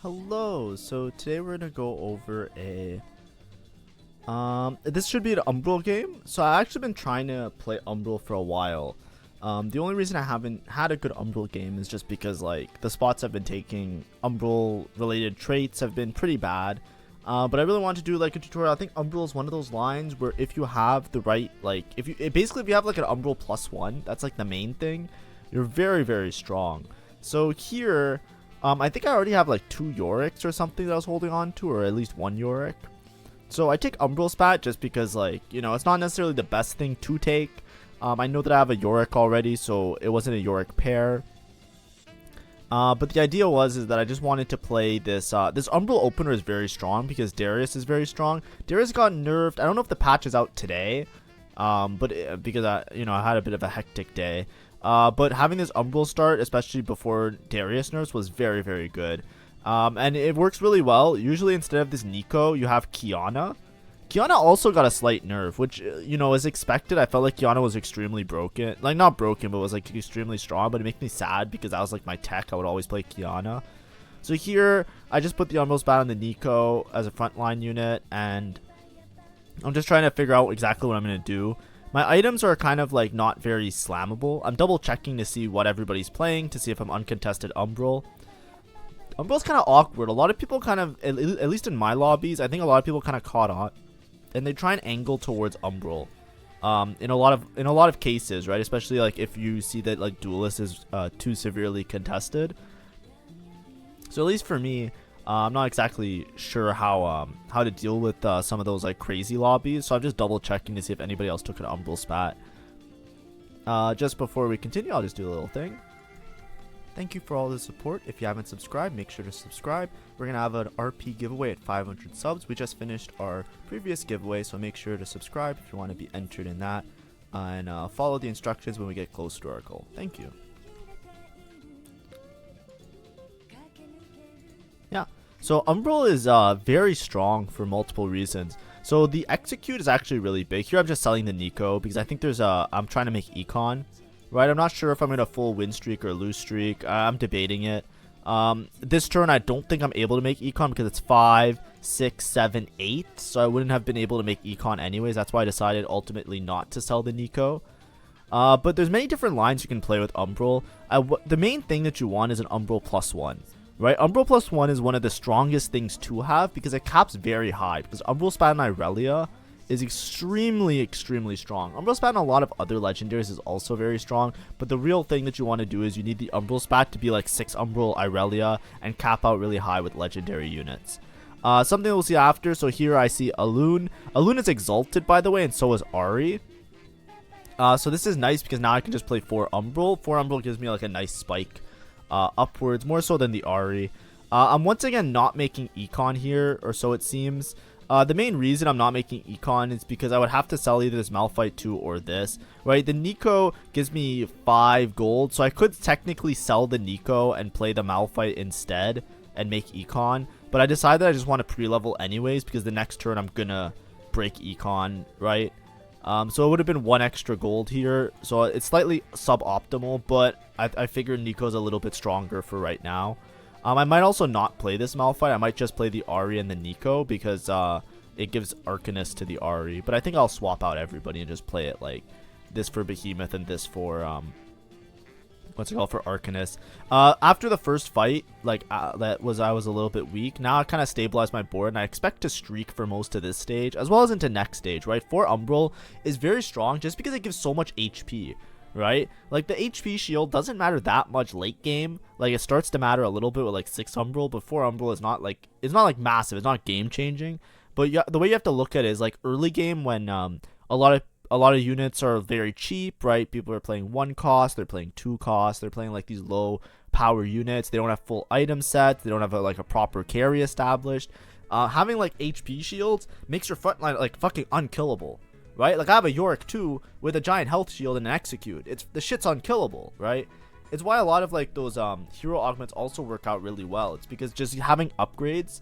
Hello, so today we're gonna go over a this should be an Umbral game. So I've actually been trying to play Umbral for a while. The only reason I haven't had a good Umbral game is just because like the spots I've been taking Umbral related traits have been pretty bad. But I really want to do like a tutorial. I think Umbral is one of those lines where if you have the right, like if you have like an Umbral +1, that's like the main thing, you're very strong. So here I think I already have like 2 Yoriks or something that I was holding on to, or at least 1 Yorik. So I take Umbral Spat just because, like, you know, it's not necessarily the best thing to take. I know that I have a Yorik already, so it wasn't a Yorik pair. But the idea is that I just wanted to play this. This Umbral opener is very strong because Darius is very strong. Darius got nerfed. I don't know if the patch is out today, because I had a bit of a hectic day. But having this Umbral start, especially before Darius nerfs, was very good. And it works really well. Usually instead of this Nico, you have Kiana. Kiana also got a slight nerf, which, is expected. I felt like Kiana was extremely broken. Like, not broken, but was, like, extremely strong. But it makes me sad because that was, like, my tech. I would always play Kiana. So here, I just put the Umbral Spat on the Nico as a frontline unit. And I'm just trying to figure out exactly what I'm going to do. My items are kind of like not very slammable. I'm double checking to see what everybody's playing to see if I'm uncontested Umbral. Umbral's kind of awkward. A lot of people kind of, at least in my lobbies, I think a lot of people kind of caught on, and they try and angle towards Umbral. In a lot of cases, right? Especially like if you see that like Duelist is too severely contested. So at least for me, I'm not exactly sure how to deal with some of those like crazy lobbies, so I'm just double checking to see if anybody else took an Umbral Spat. Just before we continue, I'll just do a little thing. Thank you for all the support. If you haven't subscribed, make sure to subscribe. We're gonna have an RP giveaway at 500 subs. We just finished our previous giveaway, so make sure to subscribe if you want to be entered in that, and follow the instructions when we get close to our goal. Thank you. Yeah, so Umbral is very strong for multiple reasons. So the execute is actually really big. Here I'm just selling the Nico because I think there's I'm trying to make econ, right? I'm not sure if I'm in a full win streak or lose streak. I'm debating it. This turn I don't think I'm able to make econ because it's 5, 6, 7, 8. So I wouldn't have been able to make econ anyways. That's why I decided ultimately not to sell the Nico. But there's many different lines you can play with Umbral. The main thing that you want is an Umbral +1. Right, Umbral +1 is one of the strongest things to have because it caps very high. Because Umbral Spat and Irelia is extremely strong. Umbral Spat and a lot of other legendaries is also very strong. But the real thing that you want to do is you need the Umbral Spat to be like 6 Umbral Irelia and cap out really high with legendary units. Something we'll see after. So here I see ALUNE. ALUNE is exalted, by the way, and so is Ari. So this is nice because now I can just play 4 Umbral. 4 Umbral gives me like a nice spike. Upwards, more so than the Ari. I'm once again not making econ here, or so it seems. The main reason I'm not making econ is because I would have to sell either this Malphite 2 or this, right? The Nico gives me 5 gold, so I could technically sell the Nico and play the Malphite instead and make econ, but I decided I just want to pre-level anyways because the next turn I'm gonna break econ, right? So it would have been 1 extra gold here. So it's slightly suboptimal, but I figured Nico's a little bit stronger for right now. I might also not play this Malphite. I might just play the Ari and the Nico because it gives Arcanist to the Ari. But I think I'll swap out everybody and just play it like this for Behemoth and this for what's it called, for Arcanist. After the first fight, like I was a little bit weak. Now I kind of stabilized my board, and I expect to streak for most of this stage as well as into next stage, right? 4 Umbral is very strong just because it gives so much HP, right? Like the HP shield doesn't matter that much late game. Like it starts to matter a little bit with like 6 Umbral, but 4 Umbral is not like, it's not like massive, it's not game changing. But yeah, the way you have to look at it is like early game when a lot of units are very cheap, right? People are playing 1 cost, they're playing 2 cost, they're playing like these low power units. They don't have full item sets, they don't have like a proper carry established. Having like HP shields makes your front line like fucking unkillable, right? Like I have a Yorick 2 with a giant health shield and an execute. The shit's unkillable, right? It's why a lot of like those hero augments also work out really well. It's because just having upgrades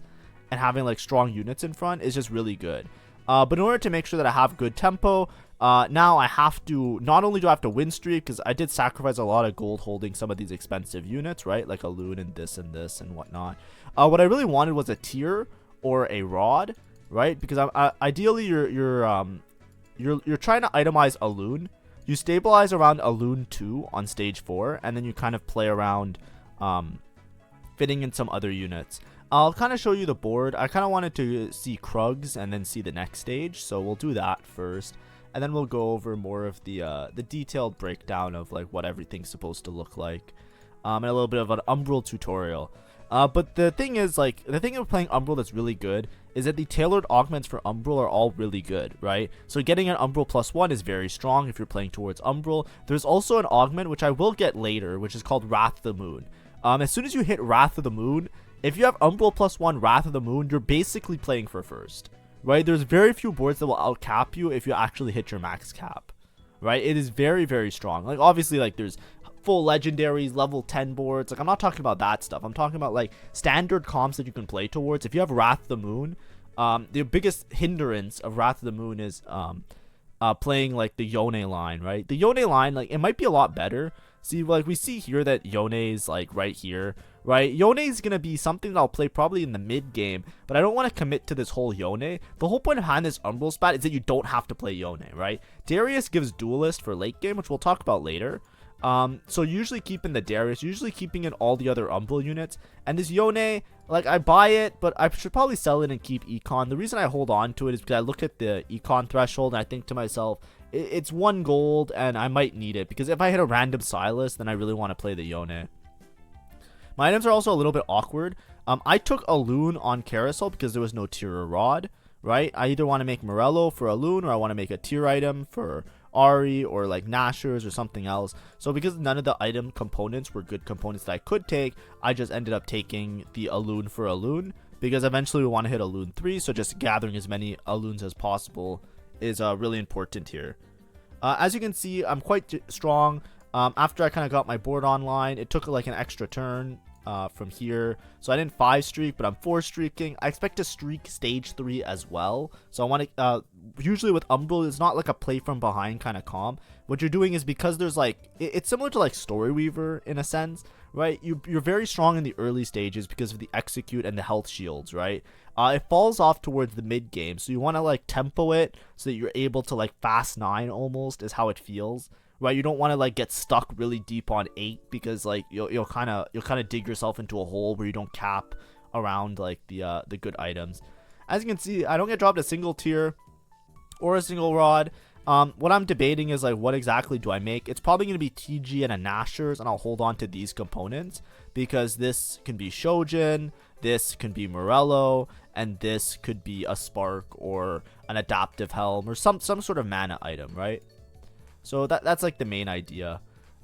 and having like strong units in front is just really good. But in order to make sure that I have good tempo, Now I have to, not only do I have to win streak, because I did sacrifice a lot of gold holding some of these expensive units, right? Like ALUNE and this and whatnot. What I really wanted was a tier or a rod, right? Because ideally you're trying to itemize ALUNE. You stabilize around ALUNE 2 on stage 4, and then you kind of play around fitting in some other units. I'll kind of show you the board. I kind of wanted to see Krugs and then see the next stage, so we'll do that first. And then we'll go over more of the detailed breakdown of like what everything's supposed to look like, and a little bit of an Umbral tutorial. But the thing is, like, the thing of playing Umbral that's really good is that the tailored augments for Umbral are all really good, right? So getting an Umbral +1 is very strong if you're playing towards Umbral. There's also an augment, which I will get later, which is called Wrath of the Moon. As soon as you hit Wrath of the Moon, if you have Umbral +1 Wrath of the Moon, you're basically playing for first, right? There's very few boards that will outcap you if you actually hit your max cap, right? It is very, very strong. Like, obviously, like, there's full legendaries, level 10 boards. Like, I'm not talking about that stuff. I'm talking about like standard comps that you can play towards. If you have Wrath of the Moon, the biggest hindrance of Wrath of the Moon is playing like the Yone line, right? The Yone line, like, it might be a lot better. See, like, we see here that Yone is like right here, right? Yone is gonna be something that I'll play probably in the mid game, but I don't want to commit to this whole Yone. The whole point behind this Umbral spat is that you don't have to play Yone, right? Darius gives Duelist for late game, which we'll talk about later. So usually keeping the Darius, usually keeping in all the other Umbral units, and this Yone, like, I buy it, but I should probably sell it and keep Econ. The reason I hold on to it is because I look at the Econ threshold and I think to myself, it's 1 gold and I might need it, because if I hit a random Silas, then I really want to play the Yone. My items are also a little bit awkward. I took ALUNE on Carousel because there was no tier or rod, right? I either want to make Morello for ALUNE, or I want to make a tier item for Ari or like Nashers or something else. So because none of the item components were good components that I could take, I just ended up taking the ALUNE for ALUNE, because eventually we want to hit ALUNE 3, so just gathering as many ALUNEs as possible is really important here. As you can see, I'm quite strong. After I kind of got my board online, it took like an extra turn from here, so I didn't 5 streak, but I'm 4 streaking. I expect to streak stage 3 as well, so I want to usually with Umbral, it's not like a play from behind kind of comp. What you're doing is, because there's like, it's similar to like Story Weaver in a sense, right? You're very strong in the early stages because of the execute and the health shields, right? It falls off towards the mid game, so you want to like tempo it so that you're able to like fast 9 almost is how it feels, right? You don't want to like get stuck really deep on 8, because like you'll kind of dig yourself into a hole where you don't cap around like the good items. As you can see, I don't get dropped a single tier or a single rod. What I'm debating is like, what exactly do I make? It's probably going to be TG and a Nashers, and I'll hold on to these components, because this can be Shojin, this can be Morello, and this could be a Spark or an Adaptive Helm or some sort of mana item, right? So that's like the main idea.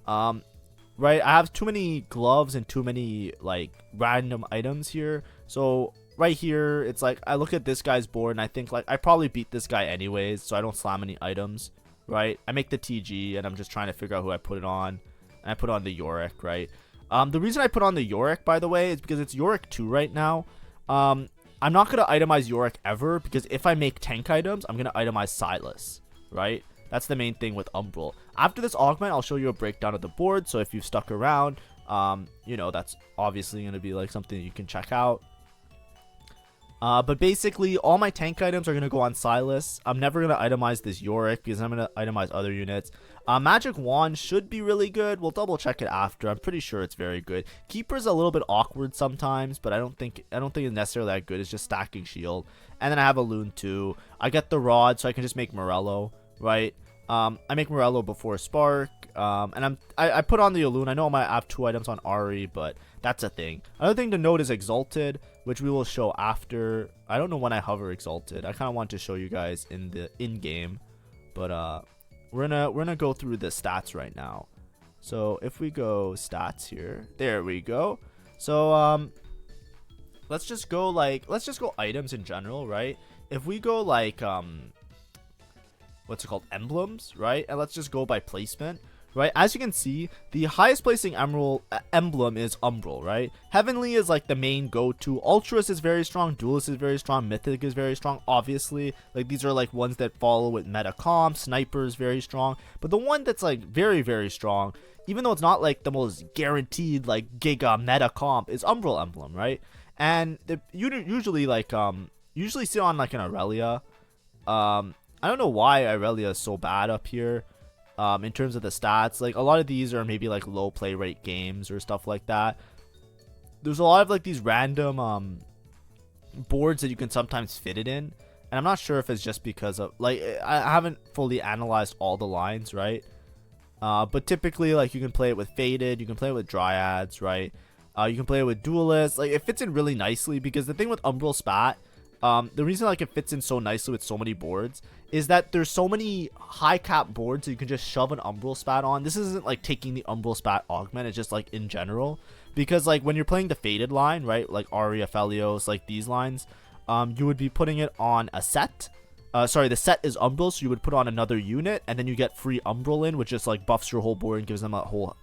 Right, I have too many gloves and too many like random items here. So right here, it's like I look at this guy's board and I think like I probably beat this guy anyways, so I don't slam any items, right? I make the TG and I'm just trying to figure out who I put it on, and I put on the Yorick, right? The reason I put on the Yorick, by the way, is because it's Yorick 2 right now. I'm not going to itemize Yorick ever, because if I make tank items, I'm going to itemize Silas, right? That's the main thing with Umbral. After this augment, I'll show you a breakdown of the board, so if you've stuck around, you know, that's obviously going to be like something that you can check out. But basically, all my tank items are going to go on Silas. I'm never going to itemize this Yorick, because I'm going to itemize other units. Magic Wand should be really good. We'll double check it after. I'm pretty sure it's very good. Keeper's a little bit awkward sometimes, but I don't think it's necessarily that good. It's just stacking shield. And then I have ALUNE too. I get the rod, so I can just make Morello, right? I make Morello before Spark, and I put on the ALUNE. I know I might have 2 items on Ari, but that's a thing. Another thing to note is Exalted, which we will show after. I don't know when I hover Exalted. I kind of want to show you guys in the in-game, but we're gonna go through the stats right now. So if we go stats here, there we go. So let's just go items in general, right? If we go like what's it called, emblems, right? And let's just go by placement, right? As you can see, the highest placing emblem is Umbral, right? Heavenly is like the main go-to. Ultras is very strong. Duelist is very strong. Mythic is very strong. Obviously, like these are like ones that follow with meta comp. Sniper is very strong. But the one that's like very, very strong, even though it's not like the most guaranteed like giga meta comp, is Umbral emblem, right? And you usually like usually see on like an Aurelia. I don't know why Aurelia is so bad up here. In terms of the stats, like a lot of these are maybe like low play rate games or stuff like that. There's a lot of like these random boards that you can sometimes fit it in, and I'm not sure if it's just because of like I haven't fully analyzed all the lines, right? But typically like you can play it with Faded, you can play it with Dryads, right? You can play it with Duelists. Like it fits in really nicely because the thing with Umbral Spat, the reason like it fits in so nicely with so many boards is that there's so many high cap boards that you can just shove an Umbral Spat on. This isn't like taking the Umbral Spat augment, it's just like in general, because like when you're playing the Faded line, right, like Aria, Felios, like these lines, you would be putting it on a set. Sorry, the set is Umbral, so you would put on another unit, and then you get free Umbral in, which just like buffs your whole board and gives them a whole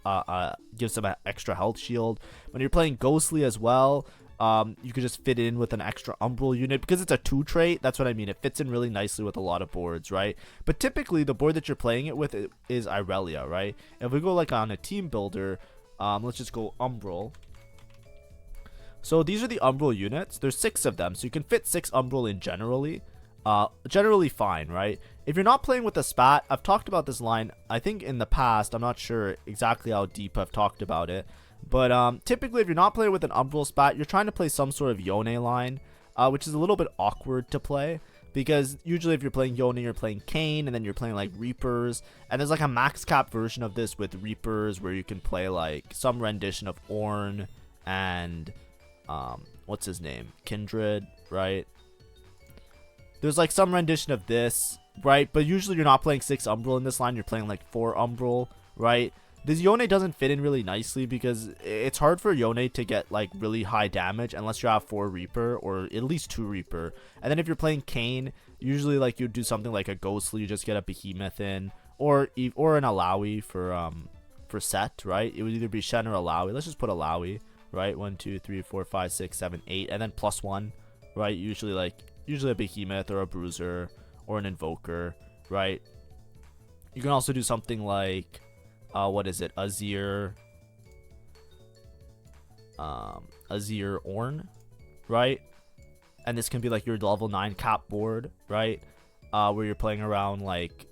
gives them an extra health shield. When you're playing Ghostly as well, you could just fit in with an extra Umbral unit because it's a 2 trait. That's what I mean. It fits in really nicely with a lot of boards, right? But typically the board that you're playing it with is Aurelia, right? If we go like on a team builder, let's just go Umbral. So these are the Umbral units. There's 6 of them, so you can fit 6 Umbral in generally. Generally fine, right? If you're not playing with a spat, I've talked about this line I think in the past. I'm not sure exactly how deep I've talked about it. But typically, if you're not playing with an Umbral Spat, you're trying to play some sort of Yone line, which is a little bit awkward to play. Because usually if you're playing Yone, you're playing Kayn, and then you're playing like Reapers. And there's like a max cap version of this with Reapers where you can play like some rendition of Ornn and, what's his name? Kindred, right? There's like some rendition of this, right? But usually you're not playing 6 Umbral in this line, you're playing like 4 Umbral, right? This Yone doesn't fit in really nicely because it's hard for Yone to get like really high damage unless you have 4 Reaper or at least 2 Reaper. And then if you're playing Kayn, usually like you do something like a Ghostly, you just get a Behemoth in, or an Alawi for set, right? It would either be Shen or Alawi. Let's just put Alawi, right? 1, 2, 3, 4, 5, 6, 7, 8, and then +1, right? Usually a Behemoth or a Bruiser or an Invoker, right? You can also do something like what is it? Azir Ornn, right? And this can be like your level 9 cap board, right? Where you're playing around like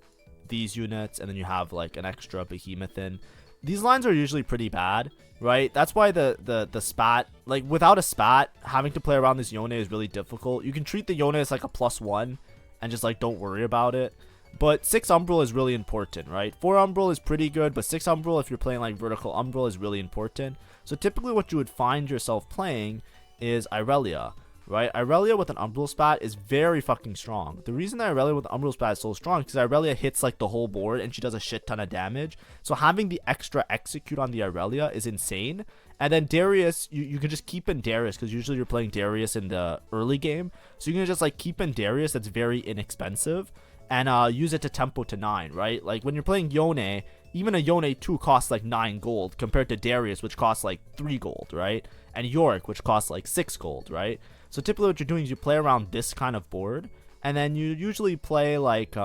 these units and then you have like an extra Behemoth in. These lines are usually pretty bad, right? That's why the spat, like without a spat, having to play around this Yone is really difficult. You can treat the Yone as like a +1 and just like don't worry about it. But 6 Umbral is really important, right? 4 Umbral is pretty good, but 6 Umbral, if you're playing like vertical Umbral, is really important. So typically what you would find yourself playing is Aurelia, right? Aurelia with an Umbral Spat is very fucking strong. The reason that Aurelia with an Umbral Spat is so strong is because Aurelia hits like the whole board and she does a shit ton of damage. So having the extra execute on the Aurelia is insane. And then Darius, you can just keep in Darius because usually you're playing Darius in the early game. So you can just like keep in Darius that's very inexpensive. And use it to tempo to 9, right? Like when you're playing Yone, even a Yone 2 costs like 9 gold compared to Darius, which costs like 3 gold, right? And Yorick, which costs like 6 gold, right? So typically what you're doing is you play around this kind of board, and then you usually play like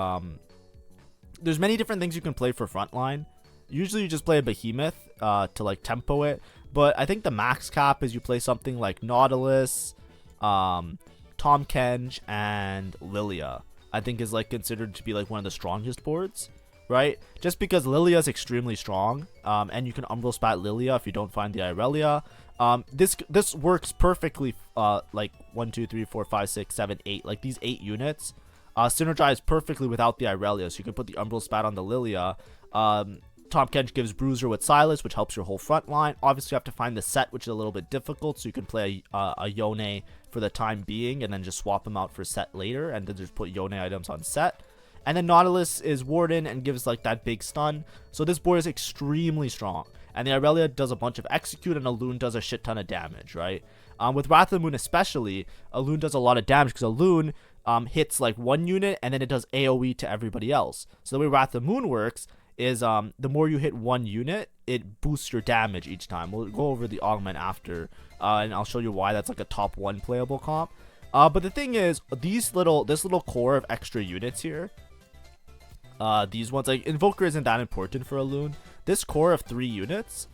there's many different things you can play for frontline. Usually you just play a Behemoth to like tempo it, but I think the max cap is you play something like Nautilus, Tahm Kench, and Lilia. I think is like considered to be like one of the strongest boards, right? Just because Lilia is extremely strong, and you can Umbral Spat Lilia if you don't find the Aurelia. This works perfectly, like 1, 2, 3, 4, 5, 6, 7, 8, like these 8 units, synergize perfectly without the Aurelia. So you can put the Umbral Spat on the Lilia. Tahm Kench gives Bruiser with Silas, which helps your whole front line. Obviously, you have to find the set, which is a little bit difficult. So you can play a Yone for the time being and then just swap them out for set later and then just put Yone items on set. And then Nautilus is Warden and gives like that big stun. So this board is extremely strong. And the Aurelia does a bunch of execute and ALUNE does a shit ton of damage, right? With Wrath of the Moon especially, ALUNE does a lot of damage because ALUNE hits like one unit and then it does AoE to everybody else. So the way Wrath of the Moon works is the more you hit one unit, it boosts your damage each time. We'll go over the augment after, and I'll show you why that's like a top 1 playable comp. But the thing is, this little core of extra units here, these ones, like Invoker isn't that important for ALUNE. This core of 3 units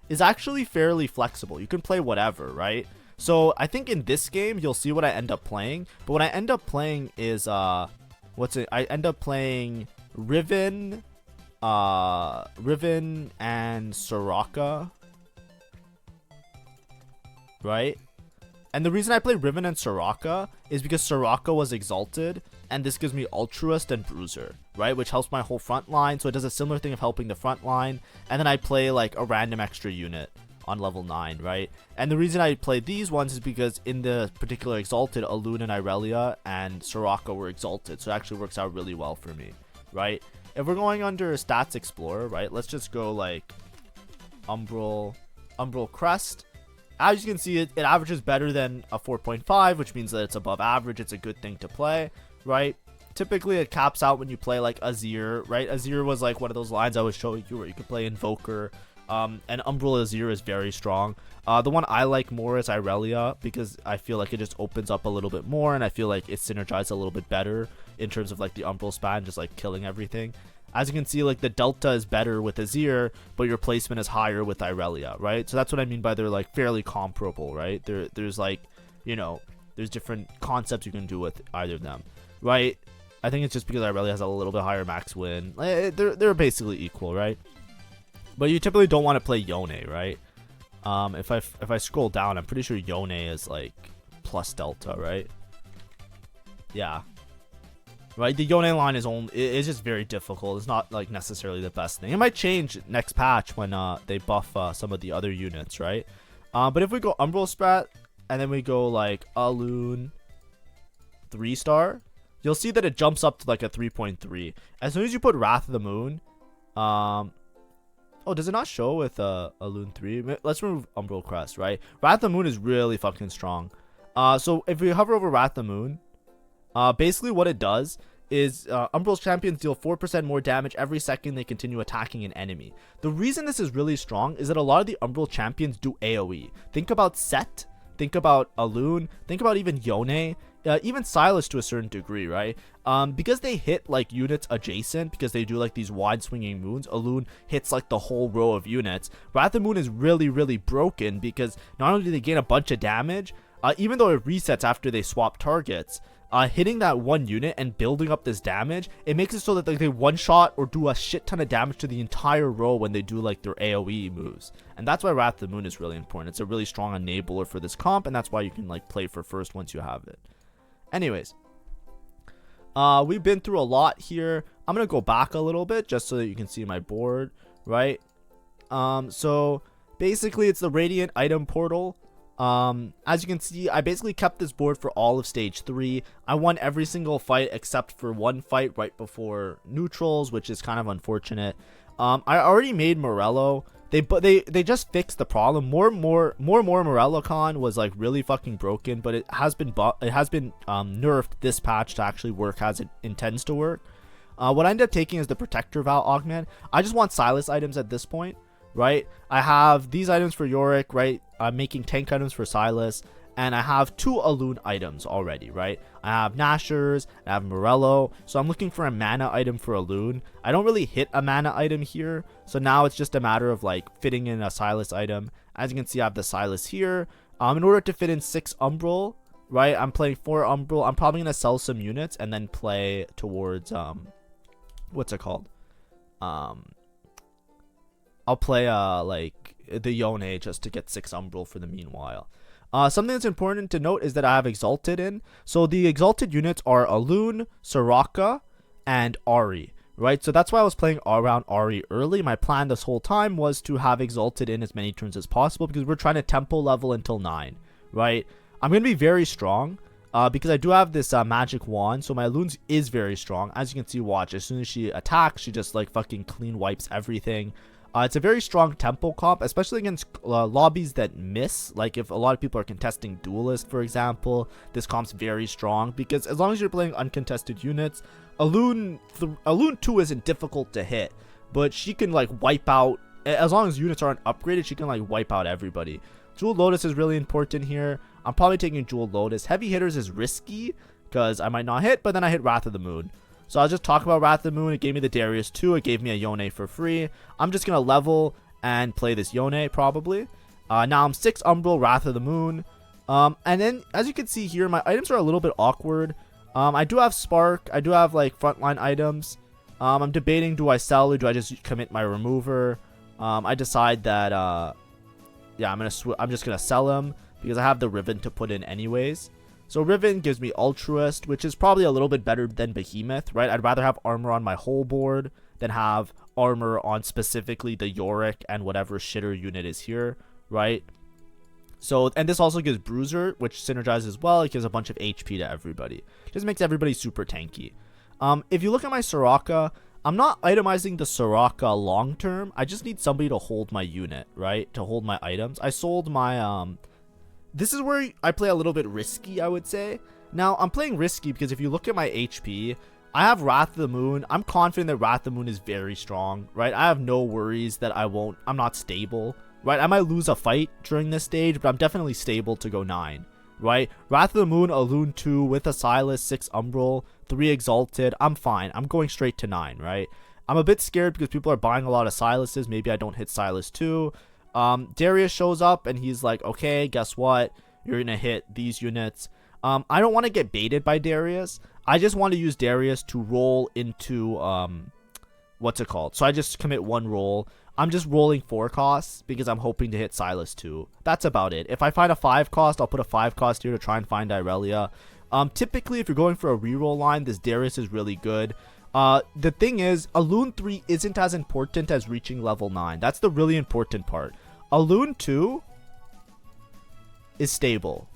is actually fairly flexible. You can play whatever, right? So I think in this game you'll see what I end up playing. But what I end up playing is I end up playing Riven, Riven and Soraka, right? And the reason I play Riven and Soraka is because Soraka was exalted, and this gives me Altruist and Bruiser, right? Which helps my whole front line, so it does a similar thing of helping the front line. And then I play like a random extra unit on level 9, right? And the reason I play these ones is because in the particular exalted, ALUNE and Irelia and Soraka were exalted, so it actually works out really well for me, right? If we're going under Stats Explorer, right, let's just go like Umbral Crest. As you can see, it averages better than a 4.5, which means that it's above average. It's a good thing to play, right? Typically, it caps out when you play like Azir, right? Azir was like one of those lines I was showing you where you could play Invoker. And Umbral Azir is very strong. The one I like more is Irelia, because I feel like it just opens up a little bit more, and I feel like it synergizes a little bit better in terms of like the Umbral span, just like killing everything. As you can see, like the delta is better with Azir, but your placement is higher with Irelia, right? So that's what I mean by they're like fairly comparable, right? There's like, you know, there's different concepts you can do with either of them, right? I think it's just because Irelia has a little bit higher max win. They're basically equal, right? But you typically don't want to play Yone, right? If I scroll down, I'm pretty sure Yone is like plus delta, right? Yeah. Right, the Yone line is just very difficult. It's not like necessarily the best thing. It might change next patch when they buff some of the other units, right? But if we go Umbral Spat and then we go like ALUNE 3-star, you'll see that it jumps up to like a 3.3. As soon as you put Wrath of the Moon, oh, does it not show with ALUNE 3? Let's remove Umbral Crest, right? Wrath of the Moon is really fucking strong. So if we hover over Wrath of the Moon, basically what it does is Umbral's champions deal 4% more damage every second they continue attacking an enemy. The reason this is really strong is that a lot of the Umbral champions do AoE. Think about Set, think about ALUNE, think about even Yone, even Sylas to a certain degree, right? Because they hit like units adjacent, because they do like these wide swinging moons, ALUNE hits like the whole row of units. Wrath of the Moon is really, really broken because not only do they gain a bunch of damage, even though it resets after they swap targets, hitting that one unit and building up this damage, it makes it so that they one shot or do a shit ton of damage to the entire row when they do like their AoE moves. And that's why Wrath of the Moon is really important. It's a really strong enabler for this comp, and that's why you can like play for first once you have it. Anyways, we've been through a lot here. I'm gonna go back a little bit just so that you can see my board, right? So basically it's the Radiant item portal. As you can see, I basically kept this board for all of stage 3. I won every single fight except for one fight right before neutrals, which is kind of unfortunate. I already made Morello. They just fixed the problem. More Morello Con was like really fucking broken, but it has been nerfed this patch to actually work as it intends to work. What I ended up taking is the Protector Vow augment. I just want Sylas items at this point, right? I have these items for Yorick, right? I'm making tank items for Sylas, and I have 2 ALUNE items already, right? I have Nashers, I have Morello, so I'm looking for a mana item for ALUNE. I don't really hit a mana item here, so now it's just a matter of like fitting in a Sylas item. As you can see, I have the Sylas here. In order to fit in 6 Umbral, right? I'm playing 4 Umbral. I'm probably gonna sell some units and then play towards what's it called? I'll play like the Yone just to get 6 Umbral for the meanwhile. Something that's important to note is that I have Exalted in. So the Exalted units are ALUNE, Soraka, and Ahri, right? So that's why I was playing around Ahri early. My plan this whole time was to have Exalted in as many turns as possible because we're trying to tempo level until 9, right? I'm going to be very strong because I do have this magic wand. So my ALUNE is very strong. As you can see, watch. As soon as she attacks, she just like fucking clean wipes everything. It's a very strong tempo comp, especially against lobbies that miss. Like if a lot of people are contesting Duelist, for example, this comp's very strong because as long as you're playing uncontested units, ALUNE 2 isn't difficult to hit. but she can like wipe out, as long as units aren't upgraded, she can like wipe out everybody. Jewel Lotus is really important here. I'm probably taking Jewel Lotus. Heavy hitters is risky because I might not hit, but then I hit Wrath of the Moon. So I'll just talk about Wrath of the Moon. It gave me the Darius 2. It gave me a Yone for free. I'm just going to level and play this Yone probably. Now I'm 6 Umbral, Wrath of the Moon. And then as you can see here, my items are a little bit awkward. I do have Spark. I do have like frontline items. I'm debating, do I sell or do I just commit my remover? I decide that yeah, I'm just gonna sell him because I have the Riven to put in anyways. So Riven gives me Altruist, which is probably a little bit better than Behemoth, right? I'd rather have armor on my whole board than have armor on specifically the Yorick and whatever shitter unit is here, right? So, and this also gives Bruiser, which synergizes well. It gives a bunch of HP to everybody. Just makes everybody super tanky. If you look at my Soraka, I'm not itemizing the Soraka long term. I just need somebody to hold my unit, right? To hold my items. I sold my this is where I play a little bit risky, I would say. Now, I'm playing risky because if you look at my HP, I have Wrath of the Moon. I'm confident that Wrath of the Moon is very strong, right? I have no worries that I'm not stable, right? I might lose a fight during this stage, but I'm definitely stable to go 9, right? Wrath of the Moon, ALUNE 2 with a Silas, 6 Umbral, 3 Exalted. I'm fine. I'm going straight to 9, right? I'm a bit scared because people are buying a lot of Silases. Maybe I don't hit Silas 2. Darius shows up and he's like, okay, guess what? You're going to hit these units. I don't want to get baited by Darius. I just want to use Darius to roll into, what's it called? So I just commit 1 roll. I'm just rolling 4 costs because I'm hoping to hit Silas 2. That's about it. If I find a 5 cost, I'll put a 5 cost here to try and find Irelia. Typically, if you're going for a reroll line, this Darius is really good. The thing is, ALUNE 3 isn't as important as reaching level 9. That's the really important part. ALUNE 2 is stable.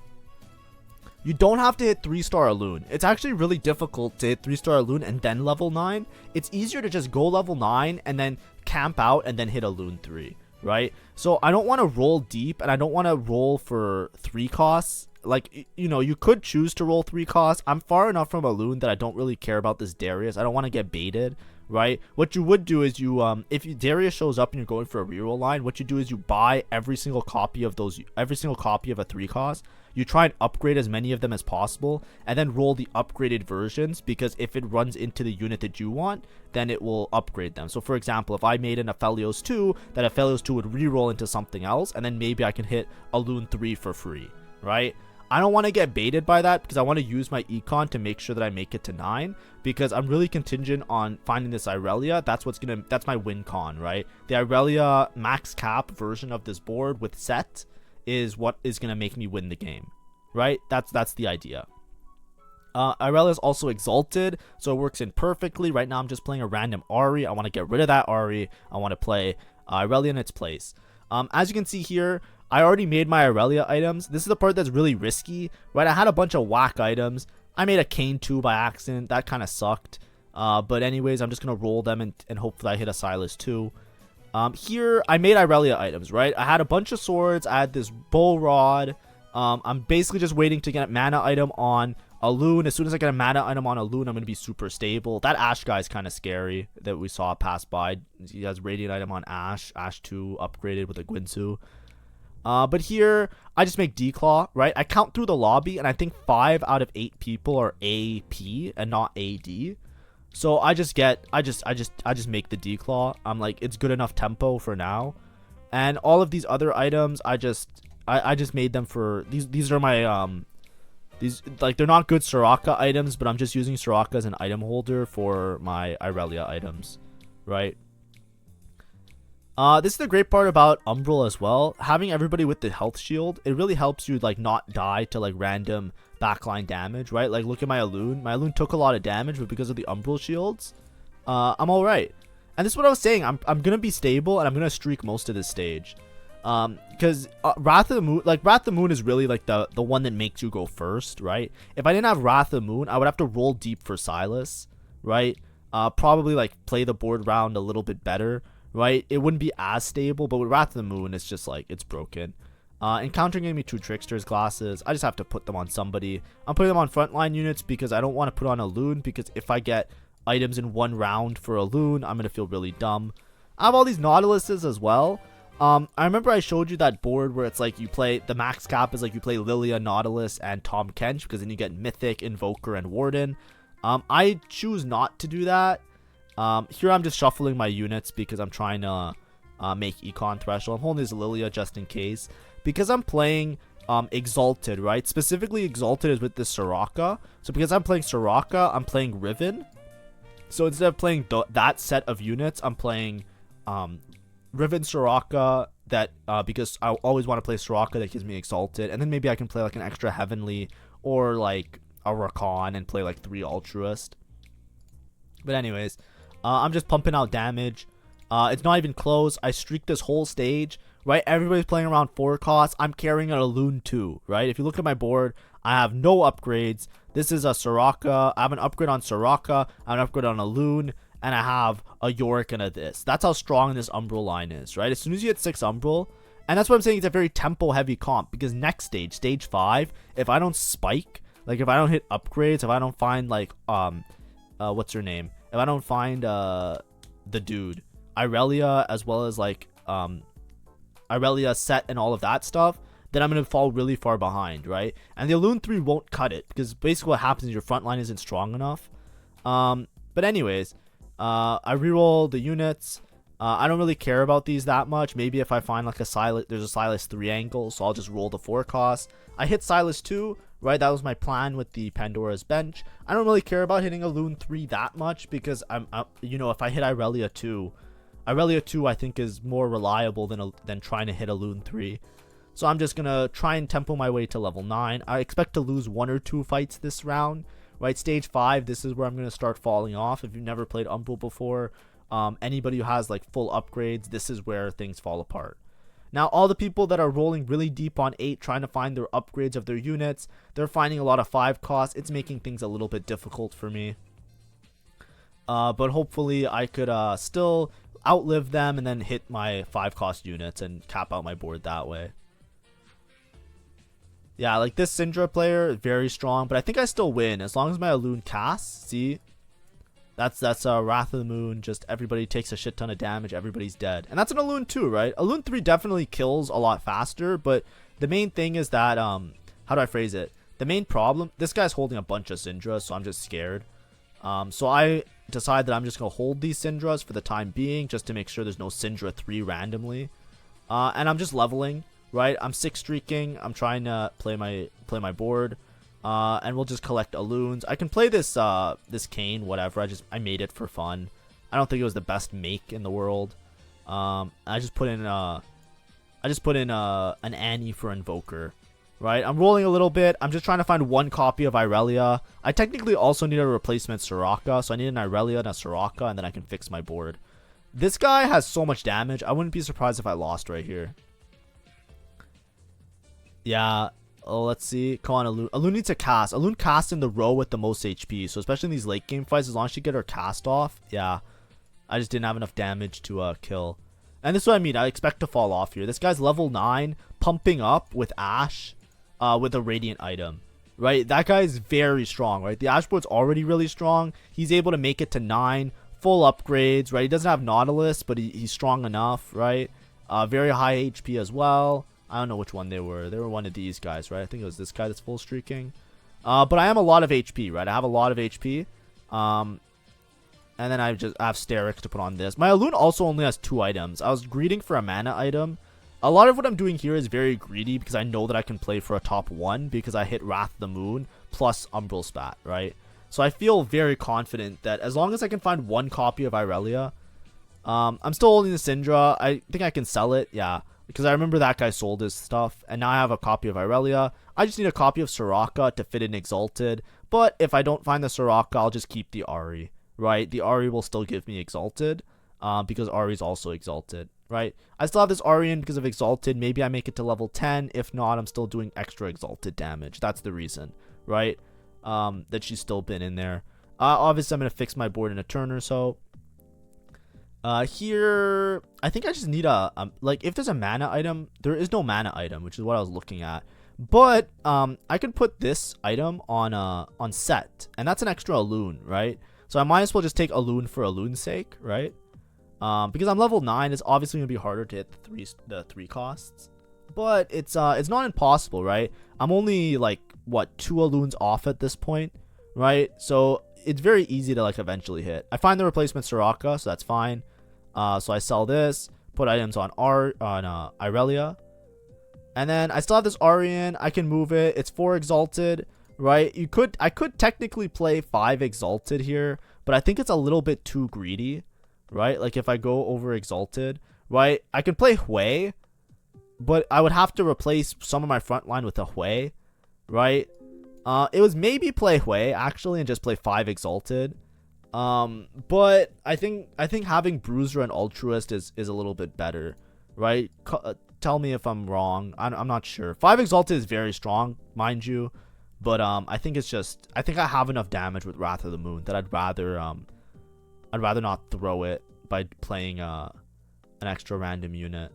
You don't have to hit 3-star ALUNE. It's actually really difficult to hit 3-star ALUNE and then level 9. It's easier to just go level 9 and then camp out and then hit ALUNE 3, right? So I don't want to roll deep and I don't want to roll for 3 costs. Like, you know, you could choose to roll 3 costs. I'm far enough from ALUNE that I don't really care about this Darius. I don't want to get baited, right? What you would do is you, if Darius shows up and you're going for a reroll line, what you do is you buy every single copy of a 3 cost. You try and upgrade as many of them as possible and then roll the upgraded versions, because if it runs into the unit that you want, then it will upgrade them. So for example, if I made an Aphelios 2, that Aphelios 2 would reroll into something else, and then maybe I can hit ALUNE 3 for free, right? I don't want to get baited by that because I want to use my econ to make sure that I make it to 9, because I'm really contingent on finding this Irelia. That's my win con, right? The Irelia max cap version of this board with set is what is going to make me win the game, right? That's the idea. Irelia is also exalted, so it works in perfectly. Right now I'm just playing a random Ahri. I want to get rid of that Ahri. I want to play Irelia in its place. As you can see here, I already made my Irelia items. This is the part that's really risky, right? I had a bunch of whack items. I made a Kane 2 by accident. That kind of sucked. But anyways, I'm just going to roll them and hopefully I hit a Silas 2. Here, I made Irelia items, right? I had a bunch of swords. I had this bull rod. I'm basically just waiting to get a mana item on ALUNE. As soon as I get a mana item on ALUNE, I'm going to be super stable. That Ashe guy is kind of scary that we saw pass by. He has radiant item on Ashe. Ashe 2 upgraded with a Guinsoo. But here, I just make Declaw, right? I count through the lobby, and I think 5 out of 8 people are AP and not AD. So I just make the Declaw. I'm like, it's good enough tempo for now. And all of these other items, I just made them for these are my these, like, they're not good Soraka items, but I'm just using Soraka as an item holder for my Irelia items, right? This is the great part about Umbral as well. Having everybody with the health shield, it really helps you, like, not die to, like, random backline damage, right? Like, look at my ALUNE. My ALUNE took a lot of damage, but because of the Umbral shields, I'm alright. And this is what I was saying. I'm gonna be stable, and I'm gonna streak most of this stage. Because Wrath of the Moon, like, Wrath of the Moon is really, like, the one that makes you go first, right? If I didn't have Wrath of the Moon, I would have to roll deep for Silas, right? Probably, like, play the board round a little bit better, right? It wouldn't be as stable, but with Wrath of the Moon, it's just like, it's broken. Encountering gave me 2 Trickster's glasses. I just have to put them on somebody. I'm putting them on frontline units because I don't want to put on ALUNE, because if I get items in one round for ALUNE, I'm gonna feel really dumb. I have all these Nautiluses as well. I remember I showed you that board where it's like you play, the max cap is like you play Lilia, Nautilus, and Tom Kench, because then you get Mythic, Invoker, and Warden. I choose not to do that. Here I'm just shuffling my units because I'm trying to make Econ Threshold. I'm holding this Lilia just in case. Because I'm playing Exalted, right? Specifically Exalted is with this Soraka. So because I'm playing Soraka, I'm playing Riven. So instead of playing that set of units, I'm playing Riven Soraka, that because I always want to play Soraka that gives me Exalted, and then maybe I can play like an extra Heavenly or like a Rakan and play like 3 Altruist. But anyways, I'm just pumping out damage. It's not even close. I streaked this whole stage, right? Everybody's playing around 4 costs. I'm carrying an ALUNE 2, right? If you look at my board, I have no upgrades. This is a Soraka. I have an upgrade on Soraka. I have an upgrade on ALUNE. And I have a Yorick and a this. That's how strong this Umbral line is, right? As soon as you hit 6 Umbral, and that's what I'm saying, it's a very tempo heavy comp, because next stage, stage 5, if I don't spike, like if I don't hit upgrades, if I don't find like what's her name? If I don't find the dude, Irelia, as well as like Irelia set and all of that stuff, then I'm going to fall really far behind, right? And the ALUNE 3 won't cut it, because basically what happens is your front line isn't strong enough. But anyways, I reroll the units. I don't really care about these that much. Maybe if I find like a Silas, there's a Silas 3 angle, so I'll just roll the 4 cost. I hit Silas 2, right? That was my plan with the Pandora's Bench. I don't really care about hitting ALUNE 3 that much, because you know, if I hit Irelia 2, Irelia 2 I think is more reliable than trying to hit ALUNE 3. So I'm just gonna try and tempo my way to level 9. I expect to lose 1 or 2 fights this round. Right, stage 5, this is where I'm going to start falling off. If you've never played Umbral before, anybody who has like full upgrades, this is where things fall apart. Now, all the people that are rolling really deep on 8, trying to find their upgrades of their units, they're finding a lot of 5 costs. It's making things a little bit difficult for me. But hopefully I could still outlive them and then hit my 5 cost units and cap out my board that way. Yeah, like this Syndra player, very strong, but I think I still win as long as my ALUNE casts. See, that's Wrath of the Moon. Just everybody takes a shit ton of damage, everybody's dead, and that's an ALUNE 2, right? ALUNE 3 definitely kills a lot faster, but the main thing is that how do I phrase it? The main problem, this guy's holding a bunch of Syndras, so I'm just scared. So I decide that I'm just gonna hold these Syndras for the time being, just to make sure there's no Syndra 3 randomly, and I'm just leveling. Right, I'm 6 streaking. I'm trying to play my board, and we'll just collect ALUNEs. I can play this this Kane, whatever. I made it for fun. I don't think it was the best make in the world. I just put in an Annie for Invoker. Right, I'm rolling a little bit. I'm just trying to find 1 copy of Irelia. I technically also need a replacement Soraka, so I need an Irelia and a Soraka, and then I can fix my board. This guy has so much damage. I wouldn't be surprised if I lost right here. Yeah, oh, let's see. Come on, ALUNE. ALUNE needs a cast. ALUNE casts in the row with the most HP. So especially in these late game fights, as long as she get her cast off. Yeah, I just didn't have enough damage to kill. And this is what I mean. I expect to fall off here. This guy's level 9, pumping up with Ashe, with a Radiant item. Right, that guy is very strong. Right, the Ashe board's already really strong. He's able to make it to 9, full upgrades. Right, he doesn't have Nautilus, but he's strong enough. Right, very high HP as well. I don't know which one they were. They were one of these guys, right? I think it was this guy that's full streaking. But I am a lot of HP, right? I have a lot of HP. And then I have Sterix to put on this. My ALUNE also only has 2 items. I was greeding for a mana item. A lot of what I'm doing here is very greedy because I know that I can play for a top 1 because I hit Wrath of the Moon plus Umbral Spat, right? So I feel very confident that as long as I can find 1 copy of Irelia, I'm still holding the Syndra. I think I can sell it, yeah. Because I remember that guy sold his stuff, and now I have a copy of Irelia. I just need a copy of Soraka to fit in Exalted, but if I don't find the Soraka, I'll just keep the Ahri, right? The Ahri will still give me Exalted, because Ahri is also Exalted, right? I still have this Ahri in because of Exalted. Maybe I make it to level 10. If not, I'm still doing extra Exalted damage. That's the reason, right? That she's still been in there. Obviously, I'm going to fix my board in a turn or so. Here, I think I just need a, like, if there's a mana item, there is no mana item, which is what I was looking at. But, I could put this item on set, and that's an extra ALUNE, right? So I might as well just take ALUNE for ALUNE's sake, right? Because I'm level 9, it's obviously gonna be harder to hit the three costs, but it's not impossible, right? I'm only like what 2 ALUNEs off at this point, right? So it's very easy to like eventually hit. I find the replacement Soraka, so that's fine. So I sell this, put items on Irelia, and then I still have this Arian. I can move it. It's 4 exalted, right? I could technically play 5 exalted here, but I think it's a little bit too greedy. Right, like if I go over exalted, right, I can play Hui, but I would have to replace some of my front line with a Hui, right? It was maybe play Hui actually and just play 5 exalted, but I think having Bruiser and Altruist is a little bit better, right? Tell me if I'm wrong. I'm not sure. 5 exalted is very strong, mind you, but I think I have enough damage with Wrath of the Moon that I'd rather not throw it by playing an extra random unit.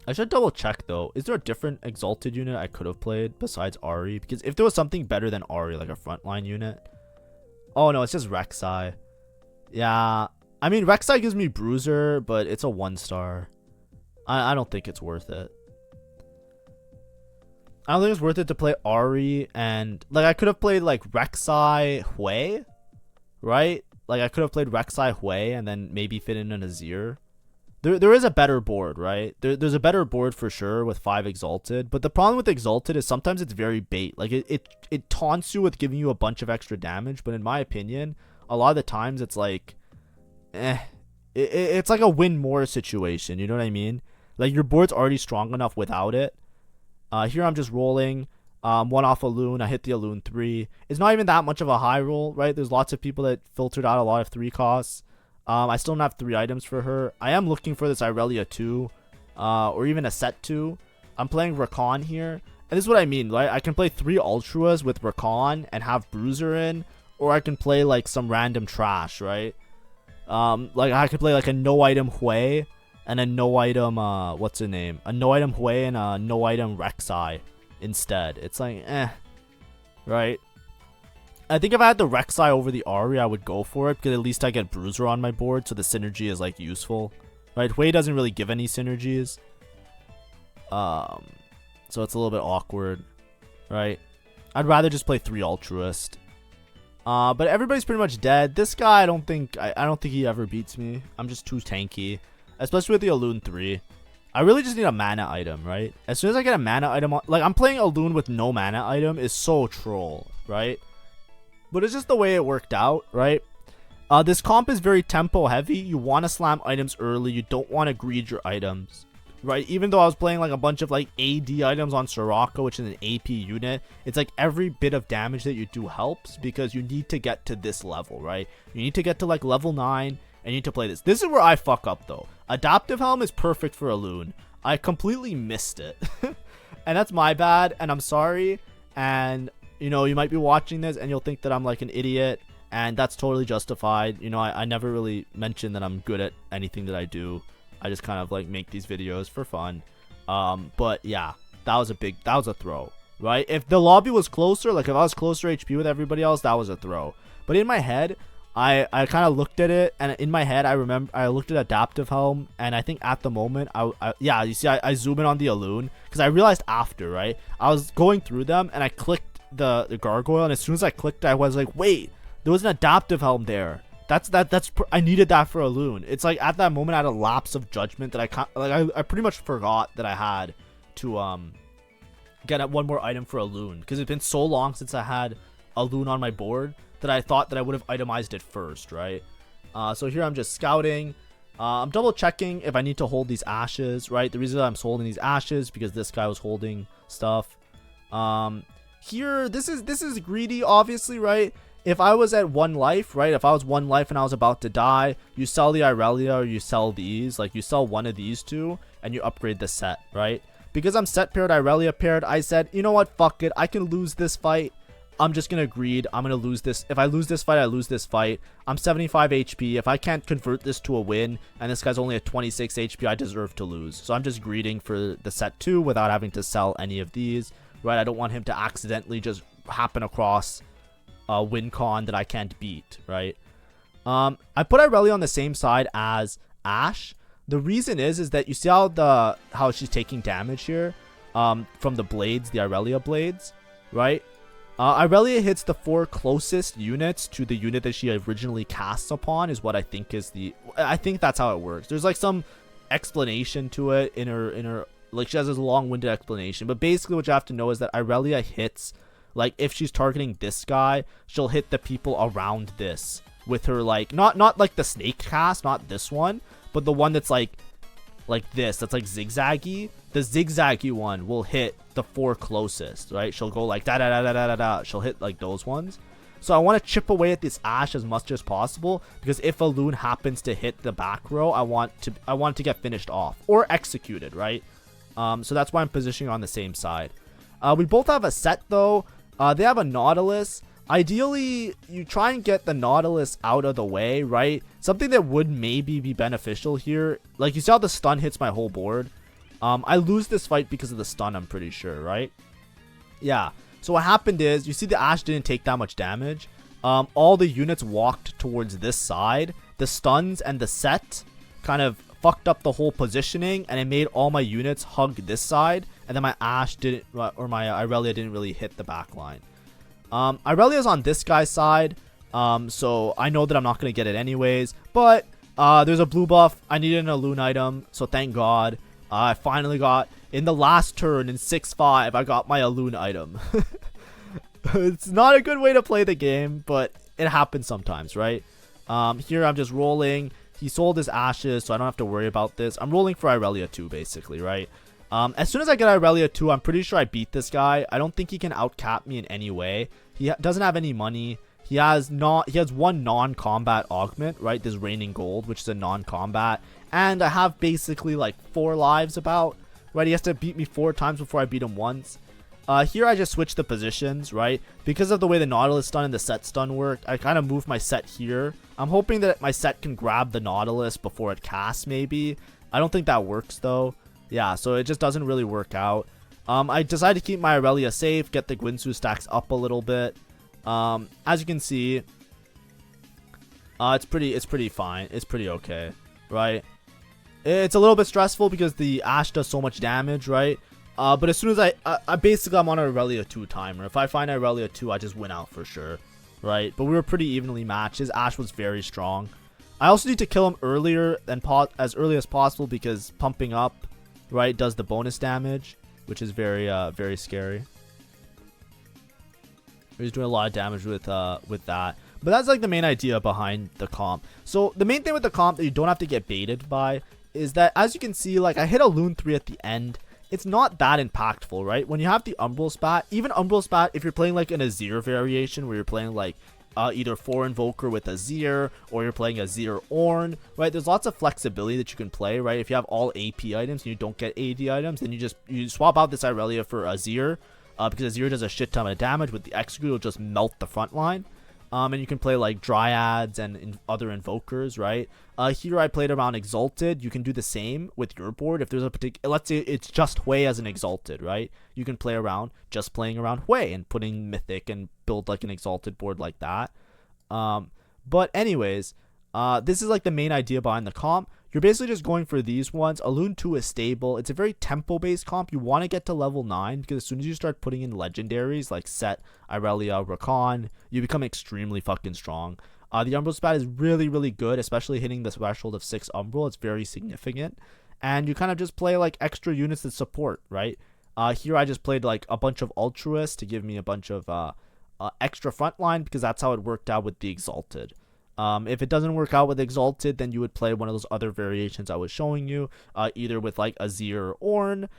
I should double check though. Is there a different exalted unit I could have played besides Ari? Because if there was something better than Ari, like a frontline unit. Oh no, it's just Rek'Sai. Yeah, I mean Rek'Sai gives me Bruiser, but it's a 1-star. I don't think it's worth it. I don't think it's worth it to play Ari, and like I could have played like Rek'Sai Hui, right? Like, I could have played Rek'Sai Hui and then maybe fit in an Azir. There is a better board, right? There's a better board for sure with 5 Exalted. But the problem with Exalted is sometimes it's very bait. Like, it taunts you with giving you a bunch of extra damage. But in my opinion, a lot of the times it's like, it's like a win more situation. You know what I mean? Like, your board's already strong enough without it. Here I'm just rolling. 1 off ALUNE. I hit the ALUNE 3. It's not even that much of a high roll, right? There's lots of people that filtered out a lot of 3 costs. I still don't have 3 items for her. I am looking for this Irelia 2, or even a set 2. I'm playing Rakan here. And this is what I mean, right? I can play 3 Ultras with Rakan and have Bruiser in, or I can play like some random trash, right? Like I could play like a no item Hui and a no item what's her name? A no item Hui and a no item Rek'Sai instead. It's like right? I think if I had the Rek'Sai over the Ahri, I would go for it because at least I get Bruiser on my board, so the synergy is like useful, right? Hui doesn't really give any synergies, so it's a little bit awkward, right? I'd rather just play 3 Altruist. But everybody's pretty much dead. This guy, I don't think he ever beats me. I'm just too tanky, especially with the ALUNE 3. I really just need a mana item, right? As soon as I get a mana item, like I'm playing ALUNE with no mana item is so troll, right? But it's just the way it worked out, right? This comp is very tempo heavy. You want to slam items early. You don't want to greed your items, right? Even though I was playing like a bunch of like AD items on Soraka, which is an AP unit, it's like every bit of damage that you do helps because you need to get to this level, right? You need to get to like level 9 and you need to play this. This is where I fuck up though. Adaptive Helm is perfect for ALUNE. I completely missed it. And that's my bad, and I'm sorry. And you know, you might be watching this and you'll think that I'm like an idiot, and that's totally justified. You know, I never really mention that I'm good at anything that I do. I just kind of like make these videos for fun. But yeah, that was a throw, right? If the lobby was closer, like if I was closer HP with everybody else, that was a throw. But in my head, I kind of looked at it, and in my head, I looked at Adaptive Helm, and I think at the moment, yeah, you see, I zoom in on the ALUNE, because I realized after, right? I was going through them, and I clicked the gargoyle, and as soon as I clicked, I was like, wait, there was an Adaptive Helm there. I needed that for ALUNE. It's like at that moment I had a lapse of judgment that I pretty much forgot that I had to get one more item for ALUNE, because it's been so long since I had ALUNE on my board that I thought that I would have itemized it first, right? So here I'm just scouting. I'm double checking if I need to hold these ashes, right? The reason I'm holding these ashes because this guy was holding stuff. Here, this is greedy, obviously, right? If I was at 1 life, right? If I was 1 life and I was about to die, you sell the Irelia or you sell these. Like, you sell one of these 2 and you upgrade the set, right? Because I'm set paired, Irelia paired, I said, you know what? Fuck it. I can lose this fight. I'm just going to greed. I'm going to lose this. If I lose this fight, I lose this fight. I'm 75 HP. If I can't convert this to a win and this guy's only at 26 HP, I deserve to lose. So I'm just greeding for the set 2 without having to sell any of these, right? I don't want him to accidentally just happen across win con that I can't beat, right? I put Irelia on the same side as Ashe. The reason is that you see how she's taking damage here from the blades, the Irelia blades, right? Irelia hits the 4 closest units to the unit that she originally casts upon is what I think is I think that's how it works. There's like some explanation to it in her like she has this long-winded explanation, but basically what you have to know is that Irelia hits, like if she's targeting this guy, she'll hit the people around this with her, like not like the snake cast, not this one, but the one that's like this, that's like zigzaggy. The zigzaggy one will hit the 4 closest, right? She'll go like da da da da da da da. She'll hit like those ones. So I want to chip away at this Ashe as much as possible, because if ALUNE happens to hit the back row, I want it to get finished off or executed, right? So that's why I'm positioning on the same side. We both have a set though. They have a Nautilus. Ideally, you try and get the Nautilus out of the way, right? Something that would maybe be beneficial here. Like, you see how the stun hits my whole board? I lose this fight because of the stun, I'm pretty sure, right? Yeah. So what happened is, you see the Ashe didn't take that much damage. All the units walked towards this side. The stuns and the set kind of fucked up the whole positioning, and it made all my units hug this side, and then my Ashe didn't, or my Irelia didn't really hit the back line. Irelia's on this guy's side, so I know that I'm not going to get it anyways, but there's a blue buff. I needed an ALUNE item, so thank God. I finally got, in the last turn in 6-5, I got my ALUNE item. It's not a good way to play the game, but it happens sometimes, right? Here I'm just rolling. He sold his ashes, so I don't have to worry about this. I'm rolling for Irelia 2, basically, right? As soon as I get Irelia 2, I'm pretty sure I beat this guy. I don't think he can outcap me in any way. He doesn't have any money. He has one non-combat augment, right? This Raining Gold, which is a non-combat. And I have basically like 4 lives about, right? He has to beat me 4 times before I beat him once. Here I just switch the positions, right? Because of the way the Nautilus stun and the set stun worked, I kind of moved my set here. I'm hoping that my set can grab the Nautilus before it casts, maybe. I don't think that works, though. Yeah, so it just doesn't really work out. I decided to keep my Irelia safe, get the Gwynsu stacks up a little bit. As you can see, it's pretty fine. It's pretty okay, right? It's a little bit stressful because the Ashe does so much damage, right? But as soon as I basically, I'm on a Irelia 2 timer. If I find Irelia 2, I just win out for sure, right? But we were pretty evenly matched. His Ashe was very strong. I also need to kill him earlier than as early as possible, because pumping up, right, does the bonus damage, which is very very scary. He's doing a lot of damage with that. But that's like the main idea behind the comp. So the main thing with the comp that you don't have to get baited by is that, as you can see, like I hit ALUNE 3 at the end. It's not that impactful, right? When you have the Umbral spat, even Umbral spat, if you're playing like an Azir variation where you're playing like either 4 Invoker with Azir, or you're playing Azir Ornn, right? There's lots of flexibility that you can play, right? If you have all AP items and you don't get AD items, then you swap out this Irelia for Azir, because Azir does a shit ton of damage. With the Execute, it'll just melt the front line. And you can play like Dryads and other Invokers, right? Here I played around Exalted. You can do the same with your board. If there's a particular, let's say it's just Hui as an Exalted, right? You can play around just playing around Hui and putting Mythic and build like an Exalted board like that. But anyways, this is like the main idea behind the comp. You're basically just going for these ones. ALUNE 2 is stable. It's a very tempo-based comp. You want to get to level 9, because as soon as you start putting in legendaries like Set, Irelia, Rakan, you become extremely fucking strong. The Umbral spat is really, really good, especially hitting the threshold of 6 Umbral. It's very significant. And you kind of just play like extra units that support, right? Here I just played like a bunch of Altruists to give me a bunch of extra frontline, because that's how it worked out with the Exalted. If it doesn't work out with Exalted, then you would play one of those other variations I was showing you, either with like Azir or Ornn.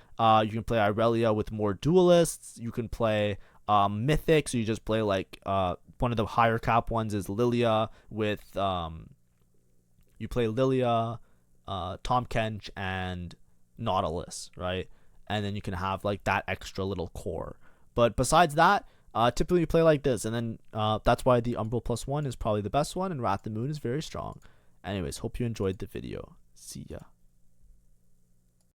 You can play Irelia with more duelists. You can play Mythic, so you just play like one of the higher cap ones is Lilia with you play Lilia, Tahm Kench, and Nautilus, right? And then you can have like that extra little core. But besides that, typically you play like this, and then that's why the Umbral +1 is probably the best one, and Wrath the Moon is very strong. Anyways, hope you enjoyed the video. See ya.